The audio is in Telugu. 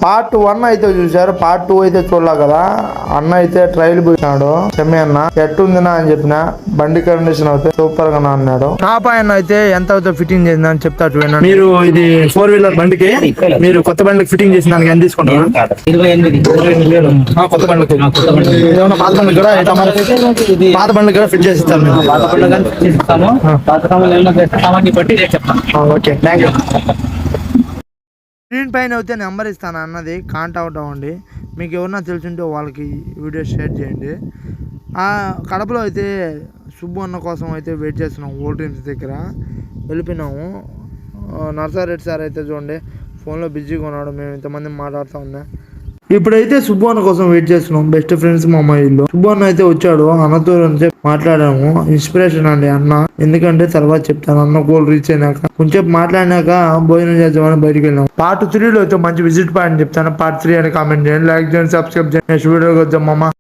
పార్ట్ 1 అయితే చూసారు, పార్ట్ 2 అయితే చూడలే కదా. అన్న అయితే ట్రైల్ పోయినాడు, చెమ్మి అన్న ఎట్టుందినా అని చెప్పిన. బండి కండిషన్ అయితే సూపర్ గా అన్నాడు. టాప్ ఆయన అయితే ఎంత అవుతా ఫిట్టింగ్ చేసింది అని చెప్తా చూడండి. మీరు ఇది 4 వీలర్ బండికి మీరు కొత్త బండ్లకి ఫిట్టింగ్ చేసిన దానికి ఎంత తీసుకుంటారు? 28,000 కొత్త బండ్లకి. ఏమన్నా పాత బండ్లకి కూడా పాత బండ్లకి కూడా ఫిట్ చేసి ఇస్తారు. Okay, thank you. స్క్రీన్ పైన అయితే నెంబర్ ఇస్తాను అన్నది, కాంటాక్ట్ అవ్వండి. మీకు ఎవరన్నా తెలుసుంటే వాళ్ళకి వీడియో షేర్ చేయండి. కడపలో అయితే సుబ్బు అన్న కోసం అయితే వెయిట్ చేస్తున్నాం. ఓల్డ్ డ్రీమ్స్ దగ్గర వెళ్ళిపోయినాము. నర్సారెడ్డి సార్ అయితే చూడండి ఫోన్లో బిజీగా ఉన్నాడు, మేము ఇంతమంది మాట్లాడుతూ ఉన్నా. ఇప్పుడైతే సుబ్బు అన్న కోసం వెయిట్ చేస్తున్నాం. బెస్ట్ ఫ్రెండ్స్ మా అమ్మాయిల్లో సుబ్బు అన్న అయితే వచ్చాడు. అన్నతో మాట్లాడాము. ఇన్స్పిరేషన్ అండి అన్న, ఎందుకంటే తర్వాత చెప్తాను. అన్న గోల్ రీచ్ అయినాక కొంచెం మాట్లాడినాక భోజనం చేద్దామని బయటికి వెళ్ళాం. పార్ట్ 3లో అయితే మంచి విజిట్ పాయింట్ చెప్తాను. పార్ట్ 3 అని కామెంట్ చేయండి, లైక్ చేయండి, సబ్స్క్రైబ్ చేయండి. నెక్స్ట్ వీడియోకి వద్దాం మామ.